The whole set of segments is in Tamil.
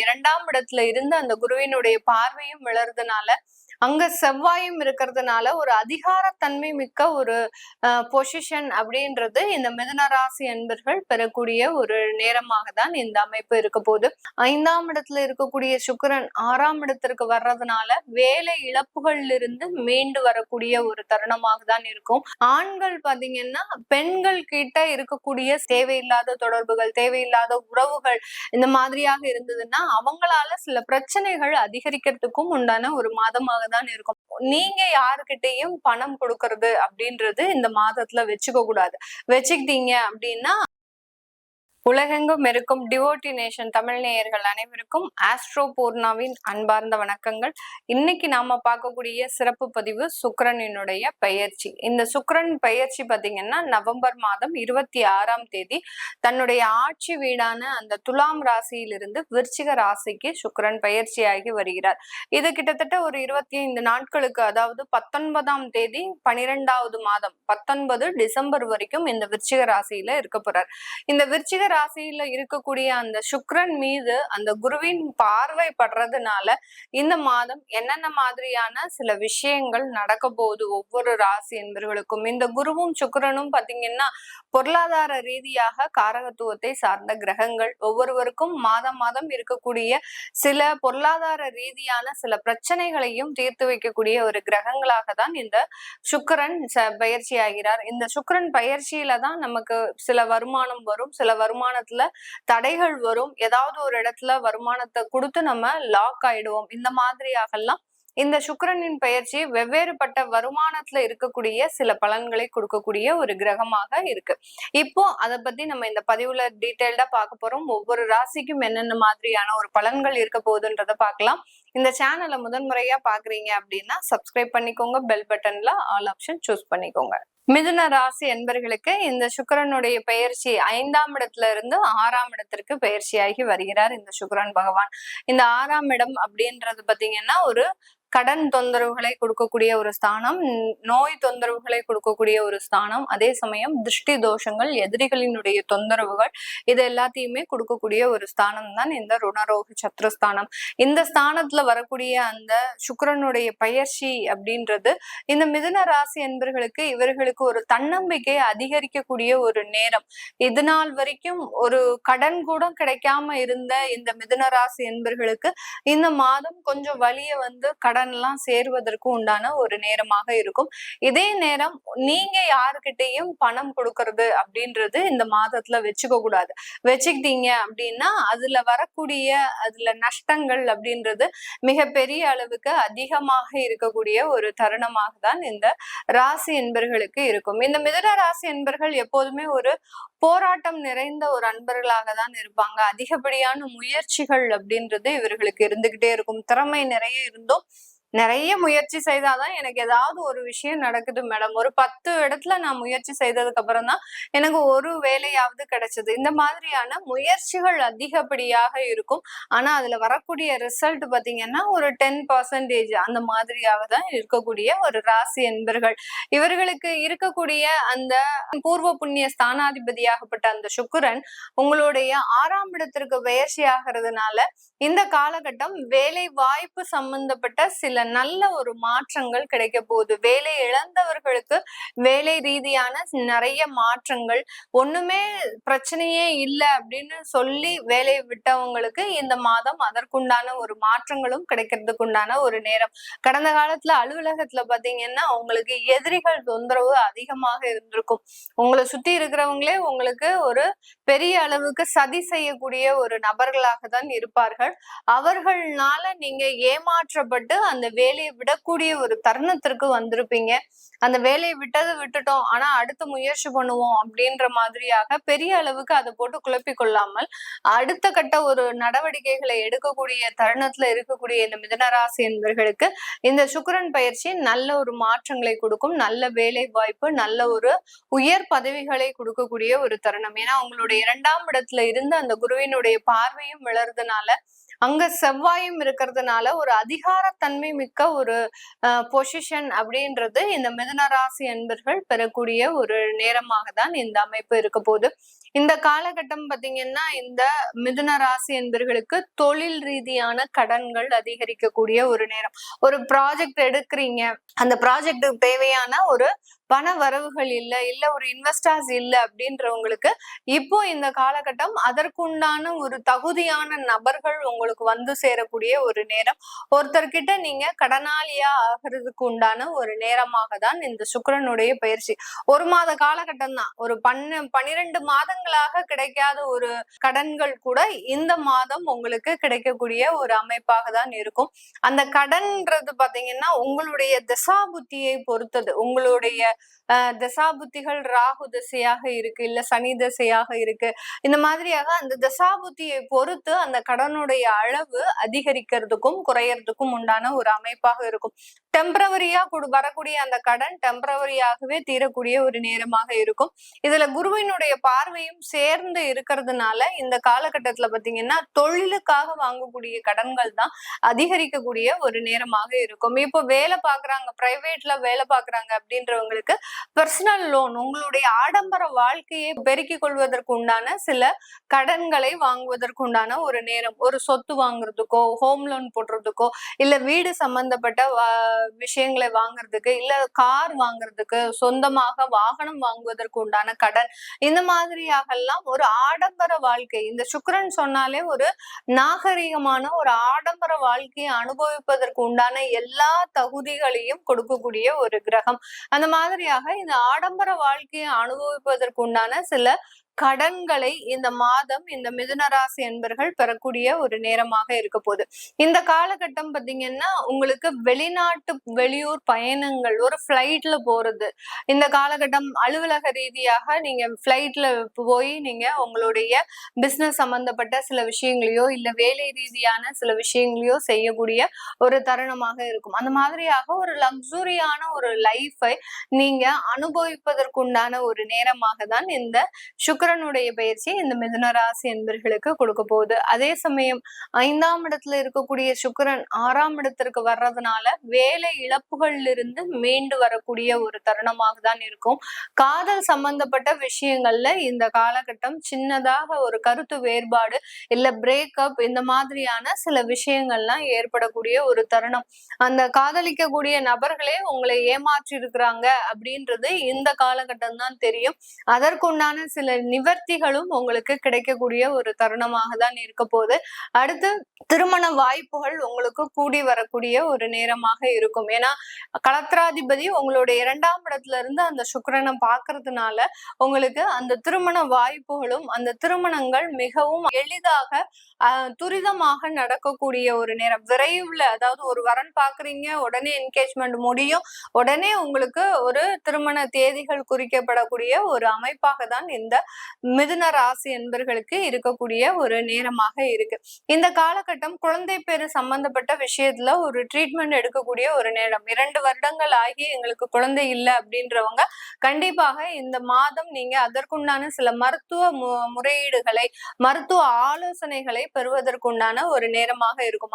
இரண்டாம் இடத்துல இருந்து அந்த குருவினுடைய பார்வையும் விழறதுனால அங்க செவ்வாயும் இருக்கிறதுனால ஒரு அதிகாரத்தன்மை மிக்க ஒரு பொசிஷன் அப்படின்றது இந்த மிதுன ராசி அன்பர்கள் பெறக்கூடிய ஒரு நேரமாக தான் இந்த அமைப்பு இருக்க போகுது. 5ஆம் இடத்துல இருக்கக்கூடிய சுக்கிரன் 6ஆம் இடத்திற்கு வர்றதுனால வேலை இழப்புகள்ல இருந்து மீண்டு வரக்கூடிய ஒரு தருணமாக தான் இருக்கும். ஆண்கள் பாத்தீங்கன்னா பெண்கள் கிட்ட இருக்கக்கூடிய தேவையில்லாத தொடர்புகள், தேவையில்லாத உறவுகள் இந்த மாதிரியாக இருந்ததுன்னா அவங்களால சில பிரச்சனைகள் அதிகரிக்கிறதுக்கும் உண்டான ஒரு மாதமாக தான் இருக்கும். நீங்க யாருக்கிட்டையும் பணம் கொடுக்கறது அப்படின்றது இந்த மாதத்துல வச்சுக்க கூடாது. வச்சுக்கிட்டீங்க அப்படின்னா உலகெங்கும் இருக்கும் டிவோட்டி நேஷன் தமிழ் நேயர்கள் அனைவருக்கும் ஆஸ்ட்ரோ பூர்ணாவின் அன்பார்ந்த வணக்கங்கள். இன்னைக்கு நாம பார்க்கக்கூடிய சிறப்பு பதிவு சுக்கிரனினுடைய பெயர்ச்சி. இந்த சுக்கிரன் பெயர்ச்சி பாத்தீங்கன்னா நவம்பர் மாதம் 26ஆம் தேதி தன்னுடைய ஆட்சி வீடான அந்த துலாம் ராசியிலிருந்து விருச்சிக ராசிக்கு சுக்கிரன் பெயர்ச்சியாகி வருகிறார். இது கிட்டத்தட்ட ஒரு 25 நாட்களுக்கு, அதாவது 19ஆம் தேதி 12வது மாதம் 19 டிசம்பர் வரைக்கும் இந்த விருச்சிக ராசியில இருக்க போறார். இந்த விருச்சிக ராசியில இருக்கக்கூடிய அந்த சுக்கிரன் மீது அந்த குருவின் பார்வை படுறதுனால இந்த மாதம் என்னென்ன மாதிரியான சில விஷயங்கள் நடக்க போகுது ஒவ்வொரு ராசி என்பவர்களுக்கும். இந்த குருவும் சுக்கிரனும் பாத்தீங்கன்னா பொருளாதார ரீதியாக காரகத்துவத்தை சார்ந்த கிரகங்கள். ஒவ்வொருவருக்கும் மாதம் மாதம் இருக்கக்கூடிய சில பொருளாதார ரீதியான சில பிரச்சனைகளையும் தீர்த்து வைக்கக்கூடிய ஒரு கிரகங்களாக தான் இந்த சுக்கிரன் பயிற்சி ஆகிறார். இந்த சுக்கிரன் பயிற்சியில தான் நமக்கு சில வருமானம் வரும், சில வருமானத்துல தடைகள் வரும், ஏதாவது ஒரு இடத்துல வருமானத்தை கொடுத்து நம்ம லாக் ஆயிடுவோம். இந்த மாதிரியாகலாம் இந்த சுக்கிரனின் பெயர்ச்சி வெவ்வேறுபட்ட வருமானத்துல இருக்கக்கூடிய சில பலன்களை கொடுக்கக்கூடிய ஒரு கிரகமாக இருக்கு. இப்போ அதை பத்தி நம்ம இந்த பதிவுல டீட்டெயில்டா பார்க்க போறோம். ஒவ்வொரு ராசிக்கும் என்னென்ன மாதிரியான ஒரு பலன்கள் இருக்க போகுதுன்றத பார்க்கலாம். இந்த சேனலை முதன்முறையா பாக்குறீங்க அப்படின்னா சப்ஸ்கிரைப் பண்ணிக்கோங்க, பெல் பட்டன்ல ஆல் ஆப்ஷன் சூஸ் பண்ணிக்கோங்க. மிதுன ராசி என்பர்களுக்கு இந்த சுக்கிரனுடைய பெயர்ச்சி 5ஆம் இடத்துல இருந்து 6ஆம் இடத்திற்கு பெயர்ச்சியாகி வருகிறார் இந்த சுக்கிரன் பகவான். இந்த 6ஆம் இடம் அப்படின்றது பாத்தீங்கன்னா ஒரு கடன் தொந்தரவுகளை கொடுக்கக்கூடிய ஒரு ஸ்தானம், நோய் தொந்தரவுகளை கொடுக்கக்கூடிய ஒரு ஸ்தானம், அதே சமயம் திருஷ்டி தோஷங்கள், எதிரிகளினுடைய தொந்தரவுகள், இது எல்லாத்தையுமே கொடுக்கக்கூடிய ஒரு ஸ்தானம் தான் இந்த ருணரோக சத்ருஸ்தானம். இந்த ஸ்தானத்துல வரக்கூடிய அந்த சுக்கிரனுடைய பயிற்சி அப்படின்றது இந்த மிதுன ராசி என்பர்களுக்கு இவர்களுக்கு ஒரு தன்னம்பிக்கை அதிகரிக்கக்கூடிய ஒரு நேரம். இது நாள் வரைக்கும் ஒரு கடன் கூட கிடைக்காம இருந்த இந்த மிதுன ராசி என்பர்களுக்கு இந்த மாதம் கொஞ்சம் வலிய வந்து கடன் எல்லாம் சேருவதற்கு உண்டான ஒரு நேரமாக இருக்கும். இதே நேரம் நீங்க யாருக்கிட்டையும் பணம் கொடுக்கறது அப்படின்றது இந்த மாதத்துல வச்சுக்க கூடாது. வச்சுக்கிட்டீங்க அப்படின்னா அதுல வரக்கூடிய நஷ்டங்கள் அப்படின்றது மிக பெரிய அளவுக்கு அதிகமாக இருக்கக்கூடிய ஒரு தருணமாக தான் இந்த ராசி என்பர்களுக்கு இருக்கும். இந்த மிதுன ராசி என்பர்கள் எப்போதுமே ஒரு போராட்டம் நிறைந்த ஒரு அன்பர்களாக தான் இருப்பாங்க. அதிகப்படியான முயற்சிகள் அப்படின்றது இவர்களுக்கு இருந்துகிட்டே இருக்கும். திறமை நிறைய இருந்தும் நிறைய முயற்சி செய்தாதான் எனக்கு ஏதாவது ஒரு விஷயம் நடக்குது மேடம். ஒரு 10 இடத்துல நான் முயற்சி செய்ததுக்கு அப்புறம் தான் எனக்கு ஒரு வேலையாவது கிடைச்சது. இந்த மாதிரியான முயற்சிகள் அதிகப்படியாக இருக்கும். ஆனா அதுல வரக்கூடிய ரிசல்ட் பாத்தீங்கன்னா ஒரு 10% அந்த மாதிரியாக தான் இருக்கக்கூடிய ஒரு ராசி என்பர்கள். இவர்களுக்கு இருக்கக்கூடிய அந்த பூர்வ புண்ணிய ஸ்தானாதிபதியாகப்பட்ட அந்த சுக்கிரன் உங்களுடைய 6ஆம் இடத்திற்கு பயிற்சி ஆகிறதுனால இந்த காலகட்டம் வேலை வாய்ப்பு சம்பந்தப்பட்ட சில நல்ல ஒரு மாற்றங்கள் கிடைக்க போகுது. வேலை இழந்தவர்களுக்கு வேலை ரீதியான நிறைய மாற்றங்கள், ஒண்ணுமே பிரச்சனையே இல்லை அப்படின்னு சொல்லி வேலையை விட்டவங்களுக்கு இந்த மாதம் அதற்குண்டான ஒரு மாற்றங்களும் கிடைக்கிறதுக்கு உண்டான ஒரு நேரம். கடந்த காலத்துல அலுவலகத்துல பாத்தீங்கன்னா உங்களுக்கு எதிரிகள் தொந்தரவு அதிகமாக இருந்திருக்கும். உங்களை சுத்தி இருக்கிறவங்களே உங்களுக்கு ஒரு பெரிய அளவுக்கு சதி செய்யக்கூடிய ஒரு நபர்களாக தான் இருப்பார்கள். அவர்கள்னால நீங்க ஏமாற்றப்பட்டு அந்த வேலையை விடக்கூடிய ஒரு தருணத்திற்கு வந்திருப்பீங்க. அந்த வேலையை விட்டுட்டோம், ஆனா அடுத்த முயற்சி பண்ணுவோம் அப்படின்ற மாதிரியாக பெரிய அளவுக்கு அதை போட்டு குழப்பிக் கொள்ளாமல் அடுத்த கட்ட ஒரு நடவடிக்கைகளை எடுக்கக்கூடிய தருணத்துல இருக்கக்கூடிய இந்த மிதுனராசி என்பவர்களுக்கு இந்த சுக்கிரன் பயிற்சி நல்ல ஒரு மாற்றங்களை கொடுக்கும். நல்ல வேலை வாய்ப்பு, நல்ல ஒரு உயர் பதவிகளை கொடுக்கக்கூடிய ஒரு தருணம். ஏன்னா உங்களுடைய 2ஆம் இடத்துல இருந்து அந்த குருவினுடைய பார்வையும் விழறதுனால அங்க செவ்வாயும் இருக்கிறதுனால ஒரு அதிகாரத்தன்மை மிக்க ஒரு பொசிஷன் அப்படின்றது இந்த மிதுன ராசி என்பர்கள் பெறக்கூடிய ஒரு நேரமாக தான் இந்த அமைப்பு இருக்க போகுது. இந்த காலகட்டம் பாத்தீங்கன்னா இந்த மிதுன ராசி என்பர்களுக்கு தொழில் ரீதியான கடன்கள் அதிகரிக்கக்கூடிய ஒரு நேரம். ஒரு ப்ராஜெக்ட் எடுக்கிறீங்க, அந்த ப்ராஜெக்டுக்கு தேவையான ஒரு பண வரவுகள் இல்ல ஒரு இன்வெஸ்டர்ஸ் இல்ல அப்படின்றவங்களுக்கு இப்போ இந்த காலகட்டம் அதற்குண்டான ஒரு தகுதியான நபர்கள் உங்களுக்கு வந்து சேரக்கூடிய ஒரு நேரம். ஒருத்தர்கிட்ட நீங்க கடனாளியா ஆகிறதுக்கு உண்டான ஒரு நேரமாக தான் இந்த சுக்கிரனுடைய பயிற்சி. ஒரு மாத காலகட்டம் தான். ஒரு 12 மாதங்களாக கிடைக்காத ஒரு கடன்கள் கூட இந்த மாதம் உங்களுக்கு கிடைக்கக்கூடிய ஒரு அமைப்பாக தான் இருக்கும். அந்த கடன்ன்றது பாத்தீங்கன்னா உங்களுடைய தசாபுத்தியை பொறுத்தது. உங்களுடைய தசாபுத்திகள் ராகு திசையாக இருக்கு, இல்ல சனி திசையாக இருக்கு. இந்த மாதிரியாக அந்த தசாபுத்தியை பொறுத்து அந்த கடனுடைய அளவு அதிகரிக்கிறதுக்கும் குறையறதுக்கும் உண்டான ஒரு அமைப்பாக இருக்கும். டெம்பரவரியா வரக்கூடிய அந்த கடன் டெம்பரவரியாகவே தீரக்கூடிய ஒரு நேரமாக இருக்கும். இதுல குருவினுடைய பார்வையும் சேர்ந்து இருக்கிறதுனால இந்த காலகட்டத்துல பாத்தீங்கன்னா தொழிலுக்காக வாங்கக்கூடிய கடன்கள் தான் அதிகரிக்கக்கூடிய ஒரு நேரமாக இருக்கும். இப்போ வேலை பாக்குறாங்க, பிரைவேட்ல வேலை பாக்குறாங்க அப்படின்றவங்களுக்கு பர்சனல் லோன், உங்களுடைய ஆடம்பர வாழ்க்கையை பெருக்கிக் கொள்வதற்கு உண்டான சில கடன்களை வாங்குவதற்கு உண்டான ஒரு நேரம். ஒரு சொத்து வாங்குறதுக்கோ, ஹோம் லோன் போடுறதுக்கோ, இல்ல வீடு சம்பந்தப்பட்ட விஷயங்களை வாங்குறதுக்கு, இல்ல கார் வாங்குறதுக்கு, சொந்தமாக வாகனம் வாங்குவதற்கு உண்டான கடன், இந்த மாதிரியாக எல்லாம் ஒரு ஆடம்பர வாழ்க்கை. இந்த சுக்கிரன் சொன்னாலே ஒரு நாகரிகமான ஒரு ஆடம்பர வாழ்க்கையை அனுபவிப்பதற்கு உண்டான எல்லா தகுதிகளையும் கொடுக்கக்கூடிய ஒரு கிரகம். அந்த மாதிரியாக இந்த ஆடம்பர வாழ்க்கையை அனுபவிப்பதற்கு உண்டான சில கடன்களை இந்த மாதம் இந்த மிதுன ராசி என்பர்கள் பெறக்கூடிய ஒரு நேரமாக இருக்க போகுது. இந்த காலகட்டம் பாத்தீங்கன்னா உங்களுக்கு வெளிநாட்டு வெளியூர் பயணங்கள், ஒரு பிளைட்ல போறது, இந்த காலகட்டம் அலுவலக ரீதியாக நீங்க பிளைட்ல போய் நீங்க உங்களுடைய பிசினஸ் சம்பந்தப்பட்ட சில விஷயங்களையோ இல்ல வேலை ரீதியான சில விஷயங்களையோ செய்யக்கூடிய ஒரு தருணமாக இருக்கும். அந்த மாதிரியாக ஒரு லக்ஸுரியான ஒரு லைஃபை நீங்க அனுபவிப்பதற்குண்டான ஒரு நேரமாக தான் இந்த சுக்கிரனுடைய பயிற்சி இந்த மிதுன ராசி என்பர்களுக்கு கொடுக்க போகுது. அதே சமயம் 5ஆம் இடத்துல இருக்கக்கூடிய சுக்கிரன் 6ஆம் இடத்திற்கு வர்றதுனால வேலை இழப்புகள்ல இருந்து மீண்டு வரக்கூடிய ஒரு தருணமாக தான் இருக்கும். காதல் சம்பந்தப்பட்ட விஷயங்கள்ல இந்த காலகட்டம் சின்னதாக ஒரு கருத்து வேறுபாடு இல்ல பிரேக்கப் இந்த மாதிரியான சில விஷயங்கள்லாம் ஏற்படக்கூடிய ஒரு தருணம். அந்த காதலிக்கக்கூடிய நபர்களே உங்களை ஏமாற்றி இருக்கிறாங்க அப்படின்றது இந்த காலகட்டம் தான் தெரியும். அதற்குண்டான சில நிவர்த்திகளும் உங்களுக்கு கிடைக்கக்கூடிய ஒரு தருணமாக தான் இருக்க போகுது. அடுத்து திருமண வாய்ப்புகள் உங்களுக்கு கூடி வரக்கூடிய ஒரு நேரமாக இருக்கும். ஏன்னா களத்திராதிபதி உங்களுடைய 2ஆம் இடத்துல இருந்து அந்த சுக்கிரனை பாக்குறதுனால உங்களுக்கு அந்த திருமண வாய்ப்புகளும் அந்த திருமணங்கள் மிகவும் எளிதாக துரிதமாக நடக்கக்கூடிய ஒரு நேரம். விரைவுல, அதாவது ஒரு வரன் பாக்குறீங்க, உடனே என்கேஜ்மெண்ட் முடியும், உடனே உங்களுக்கு ஒரு திருமண தேதிகள் குறிக்கப்படக்கூடிய ஒரு அமைப்பாக தான் இந்த மிதுன ராசி என்பர்களுக்கு இருக்கக்கூடிய ஒரு நேரமாக இருக்கு. இந்த காலகட்டம் குழந்தை பேரு சம்பந்தப்பட்ட விஷயத்துல ஒரு ட்ரீட்மெண்ட் எடுக்கக்கூடிய ஒரு நேரம். 2 வருடங்கள் ஆகி எங்களுக்கு குழந்தை இல்லை அப்படின்றவங்க கண்டிப்பாக இந்த மாதம் நீங்க அதற்குண்டான சில மருத்துவ முறையீடுகளை, மருத்துவ ஆலோசனைகளை பெறுவதற்குண்டான ஒரு நேரமாக இருக்கும்.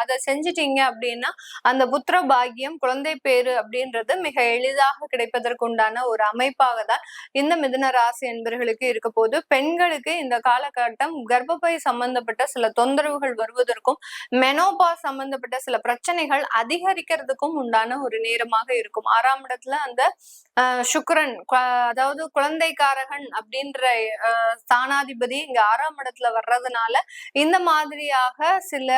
அதை செஞ்சிட்டீங்க அப்படின்னா அந்த புத்திர பாக்கியம், குழந்தை பேரு அப்படின்றது மிக எளிதாக கிடைப்பதற்குண்டான ஒரு அமைப்பாக தான் இந்த மிதுன ராசி என்பர்களுக்கு இருக்க போது. பெண்களுக்கு இந்த காலகட்டம் கர்ப்பப்பை சம்பந்தப்பட்ட சில தொந்தரவுகள் வருவதற்கும், மெனோபா சம்பந்தப்பட்ட சில பிரச்சனைகள் அதிகரிக்கிறதுக்கும் உண்டான ஒரு நேரமாக இருக்கும். 6ஆம் இடத்துல அந்த சுக்கிரன், அதாவது குழந்தைக்காரகன் அப்படின்ற ஸ்தானாதிபதி இங்க 6ஆம் இடத்துல வர்றதுனால இந்த மாதிரியாக சில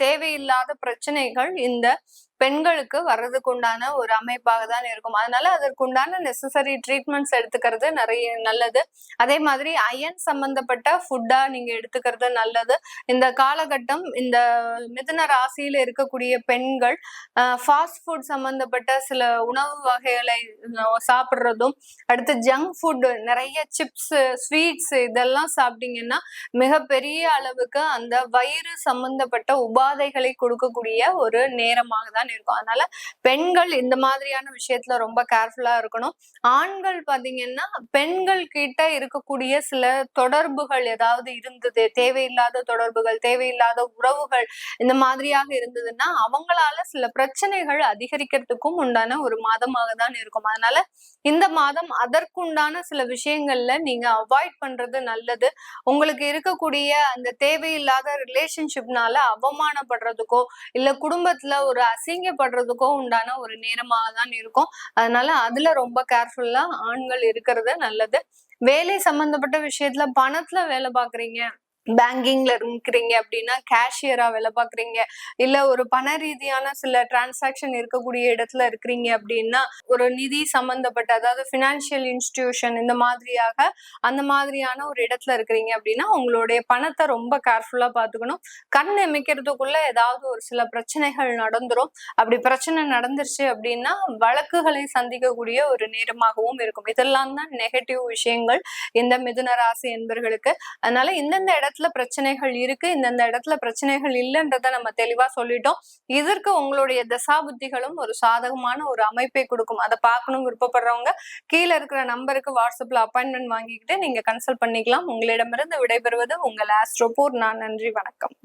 தேவையில்லாத பிரச்சனைகள் இந்த பெண்களுக்கு வர்றதுக்கு உண்டான ஒரு அமைப்பாக தான் இருக்கும். அதனால அதற்குண்டான நெசசரி ட்ரீட்மெண்ட்ஸ் எடுத்துக்கிறது நிறைய நல்லது. அதே மாதிரி அயன் சம்பந்தப்பட்ட ஃபுட்டா நீங்க எடுத்துக்கிறது நல்லது. இந்த காலகட்டம் இந்த மிதுன ராசியில இருக்கக்கூடிய பெண்கள் ஃபாஸ்ட் ஃபுட் சம்பந்தப்பட்ட சில உணவு வகைகளை சாப்பிடுறதும், அடுத்து ஜங்க் ஃபுட் நிறைய சிப்ஸ், ஸ்வீட்ஸ் இதெல்லாம் சாப்பிட்டீங்கன்னா மிகப்பெரிய அளவுக்கு அந்த வயிறு சம்பந்தப்பட்ட உபாதைகளை கொடுக்கக்கூடிய ஒரு நேரமாக தான் இருக்கும். அதனால பெண்கள் இந்த மாதிரியான விஷயத்துல ரொம்ப கேர்ஃபுல்லா இருக்கணும். ஆண்கள் பாத்தீங்கன்னா பெண்கள் கிட்ட இருக்கக்கூடிய சில தொடர்புகள் ஏதாவது இருந்தது, தேவையில்லாத தொடர்புகள், தேவையில்லாத உறவுகள் இந்த மாதிரியாக இருந்ததுன்னா அவங்களால சில பிரச்சனைகள் அதிகரிக்கிறதுக்கும் உண்டான ஒரு மாதமாக தான் இருக்கும். அதனால இந்த மாதம் அதற்குண்டான சில விஷயங்கள்ல நீங்க அவாய்ட் பண்றது நல்லது. உங்களுக்கு இருக்கக்கூடிய அந்த தேவையில்லாத ரிலேஷன்ஷிப்னால அவமானப்படுறதுக்கோ இல்ல குடும்பத்துல ஒரு அசிங்கப்படுறதுக்கோ உண்டான ஒரு நேரமாக தான் இருக்கும். அதனால அதுல ரொம்ப கேர்ஃபுல்லா ஆண்கள் இருக்கிறது நல்லது. வேலை சம்பந்தப்பட்ட விஷயத்துல பணத்துல வேலை பாக்குறீங்க, பேங்கிங்ல இருக்கிறீங்க அப்படின்னா கேஷியரா வேலை பாக்குறீங்க, இல்ல ஒரு பண ரீதியான சில டிரான்சாக்ஷன் இருக்கக்கூடிய இடத்துல இருக்கிறீங்க அப்படின்னா ஒரு நிதி சம்பந்தப்பட்ட அதாவது பினான்சியல் இன்ஸ்டிடியூஷன் இந்த மாதிரியாக அந்த மாதிரியான ஒரு இடத்துல இருக்கிறீங்க அப்படின்னா உங்களுடைய பணத்தை ரொம்ப கேர்ஃபுல்லா பாத்துக்கணும். கண் எமைக்கிறதுக்குள்ள ஏதாவது ஒரு சில பிரச்சனைகள் நடந்துரும். அப்படி பிரச்சனை நடந்துருச்சு அப்படின்னா வழக்குகளை சந்திக்கக்கூடிய ஒரு நேரமாகவும் இருக்கும். இதெல்லாம் தான் நெகட்டிவ் விஷயங்கள் இந்த மிதுன ராசி என்பர்களுக்கு. அதனால இந்தந்த இடத்துல பிரச்சனைகள் இருக்கு, இந்தந்த இடத்துல பிரச்சனைகள் இல்லைன்றத நம்ம தெளிவா சொல்லிட்டோம். இதற்கு உங்களுடைய தசாபுத்திகளும் ஒரு சாதகமான ஒரு அமைப்பை கொடுக்கும். அதை பார்க்கணும் விருப்பப்படுறவங்க கீழே இருக்கிற நம்பருக்கு வாட்ஸ்அப்ல அப்பாயின்மெண்ட் வாங்கிக்கிட்டு நீங்க கன்சல்ட் பண்ணிக்கலாம். உங்களிடமிருந்து விடைபெறுவது உங்கள் ஆஸ்ட்ரோபூர். நான் நன்றி, வணக்கம்.